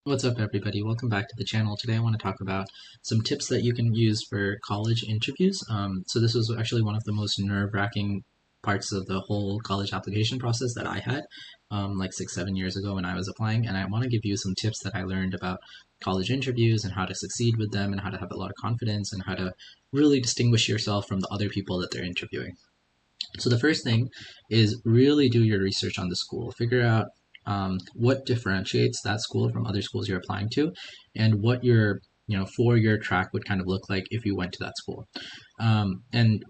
What's up, everybody? Welcome back to the channel. Today I want to talk about some tips that you can use for college interviews. So this was actually one of the most nerve-wracking parts of the whole college application process that I had, like 6, 7 years ago when I was applying. And I want to give you some tips that I learned about college interviews and how to succeed with them and how to have a lot of confidence and how to really distinguish yourself from the other people that they're interviewing. So the first thing is really do your research on the school. Figure out what differentiates that school from other schools you're applying to, and what your 4-year track would kind of look like if you went to that school. And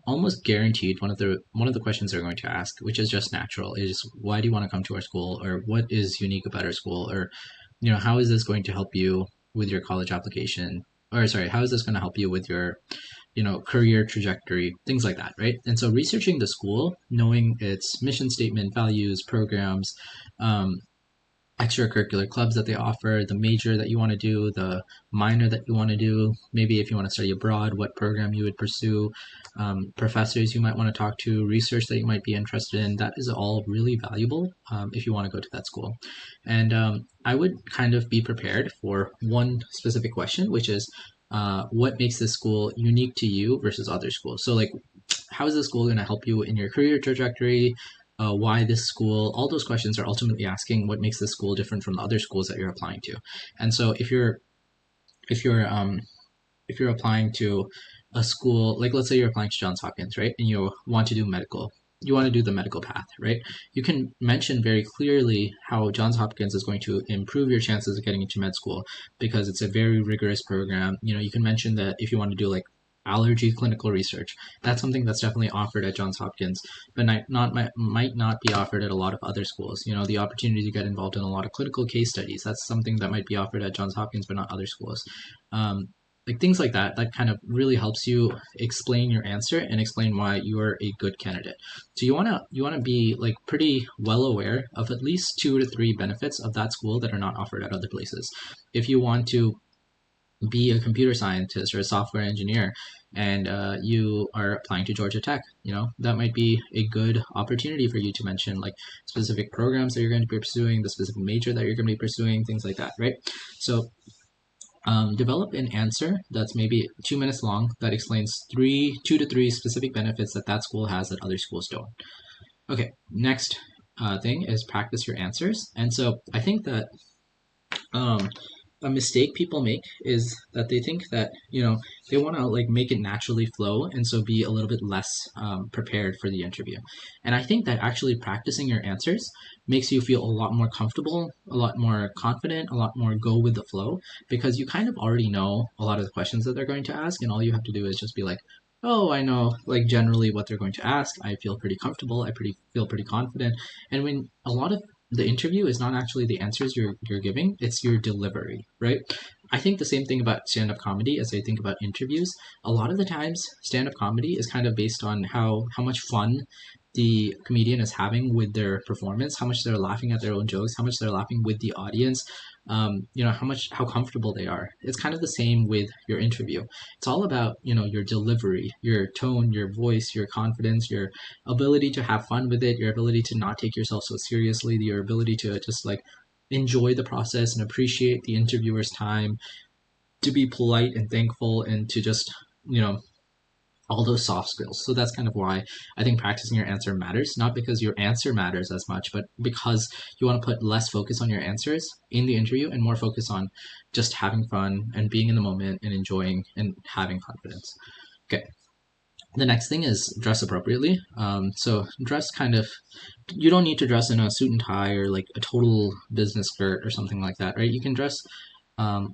almost guaranteed, one of the questions they're going to ask, which is just natural, is why do you want to come to our school, or what is unique about our school, or how is this going to help you with your college application, or sorry, how is this going to help you with your career trajectory, things like that, right? And so researching the school, knowing its mission statement, values, programs, extracurricular clubs that they offer, the major that you want to do, the minor that you want to do, maybe if you want to study abroad, what program you would pursue, professors you might want to talk to, research that you might be interested in, that is all really valuable if you want to go to that school. And I would kind of be prepared for one specific question, which is, what makes this school unique to you versus other schools? So like, how is this school going to help you in your career trajectory? Why this school? All those questions are ultimately asking what makes this school different from the other schools that you're applying to. And so if you're applying to a school, like let's say you're applying to Johns Hopkins, right? And you want to do medical. You want to do the medical path, right? You can mention very clearly how Johns Hopkins is going to improve your chances of getting into med school because it's a very rigorous program. You can mention that if you want to do like allergy clinical research, that's something that's definitely offered at Johns Hopkins, but might not be offered at a lot of other schools. The opportunity to get involved in a lot of clinical case studies, that's something that might be offered at Johns Hopkins, but not other schools. Like things like that kind of really helps you explain your answer and explain why you're a good candidate. So you wanna be like pretty well aware of at least 2 to 3 benefits of that school that are not offered at other places. If you want to be a computer scientist or a software engineer and you are applying to Georgia Tech, that might be a good opportunity for you to mention like specific programs that you're going to be pursuing, the specific major that you're going to be pursuing, things like that, right? So develop an answer that's maybe 2 minutes long that explains 2 to 3 specific benefits that school has that other schools don't. Okay, next thing is practice your answers. And so I think that a mistake people make is that they think that they want to like make it naturally flow and so be a little bit less prepared for the interview. And I think that actually practicing your answers makes you feel a lot more comfortable, a lot more confident, a lot more go with the flow, because you kind of already know a lot of the questions that they're going to ask, and all you have to do is just be like, oh, I know like generally what they're going to ask. I feel pretty comfortable. Feel pretty confident. And when a lot of the interview is not actually the answers you're giving, it's your delivery, right? I think the same thing about stand-up comedy as I think about interviews. A lot of the times stand-up comedy is kind of based on how much fun the comedian is having with their performance, how much they're laughing at their own jokes, how much they're laughing with the audience, how comfortable they are. It's kind of the same with your interview. It's all about your delivery, your tone, your voice, your confidence, your ability to have fun with it, your ability to not take yourself so seriously, your ability to just like enjoy the process and appreciate the interviewer's time, to be polite and thankful, and to just all those soft skills. So that's kind of why I think practicing your answer matters, not because your answer matters as much, but because you want to put less focus on your answers in the interview and more focus on just having fun and being in the moment and enjoying and having confidence. Okay. The next thing is dress appropriately. So dress you don't need to dress in a suit and tie or like a total business skirt or something like that, right? You can dress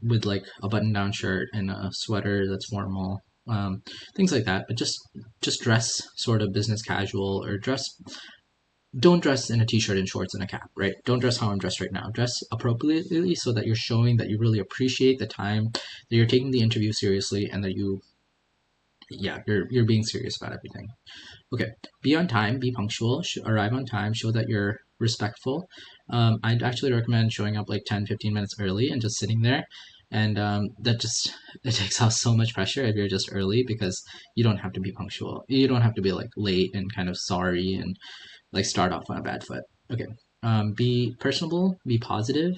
with like a button-down shirt and a sweater that's formal, things like that. But just dress sort of business casual, or don't dress in a t-shirt and shorts and a cap, right? Don't dress how I'm dressed right now. Dress appropriately so that you're showing that you really appreciate the time, that you're taking the interview seriously, and that you're being serious about everything. Okay, be on time, be punctual, arrive on time, show that you're respectful. I'd actually recommend showing up like 10-15 minutes early and just sitting there. And it takes off so much pressure if you're just early, because you don't have to be punctual. You don't have to be like late and kind of sorry and like start off on a bad foot. Okay. Be personable, be positive,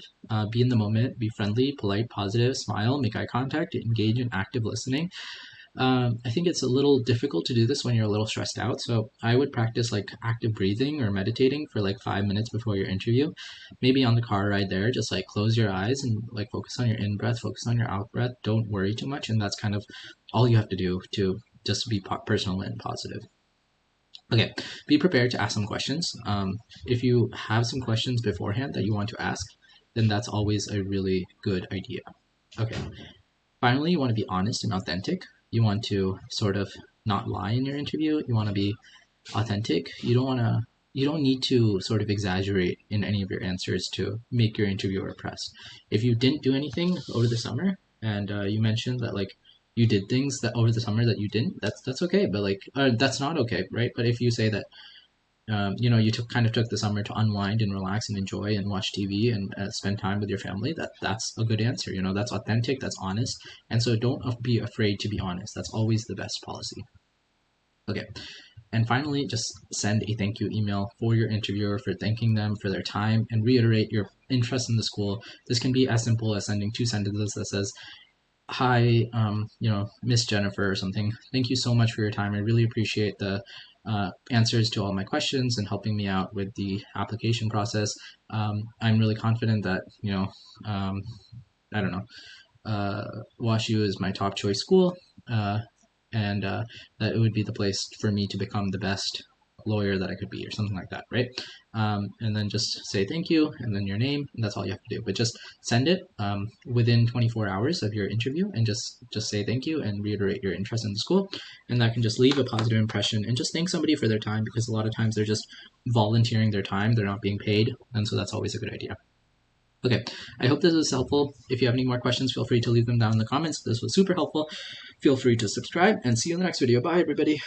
be in the moment, be friendly, polite, positive, smile, make eye contact, engage in active listening. I think it's a little difficult to do this when you're a little stressed out. So I would practice like active breathing or meditating for like 5 minutes before your interview. Maybe on the car ride there, just like close your eyes and like focus on your in breath, focus on your out breath. Don't worry too much. And that's kind of all you have to do to just be personal and positive. Okay, be prepared to ask some questions. If you have some questions beforehand that you want to ask, then that's always a really good idea. Okay, finally, you want to be honest and authentic. You want to sort of not lie in your interview. You want to be authentic. You don't need to sort of exaggerate in any of your answers to make your interviewer impressed. If you didn't do anything over the summer and you mentioned that like you did things that over the summer that you didn't, that's okay. But like that's not okay, right? But if you say that you kind of took the summer to unwind and relax and enjoy and watch TV and spend time with your family, that's a good answer. That's authentic, that's honest, and so don't be afraid to be honest. That's always the best policy. Okay. And finally, just send a thank you email for your interviewer for thanking them for their time and reiterate your interest in the school. This can be as simple as sending 2 sentences that says, "Hi, Miss Jennifer," or something. "Thank you so much for your time. I really appreciate the answers to all my questions and helping me out with the application process. I'm really confident that, I don't know, WashU is my top choice school, and that it would be the place for me to become the best lawyer that I could be," or something like that, right? And then just say thank you and then your name, and that's all you have to do. But just send it within 24 hours of your interview and just say thank you and reiterate your interest in the school. And that can just leave a positive impression and just thank somebody for their time, because a lot of times they're just volunteering their time, they're not being paid, and so that's always a good idea. Okay, I hope this was helpful. If you have any more questions, feel free to leave them down in the comments. This was super helpful. Feel free to subscribe and see you in the next video. Bye, everybody.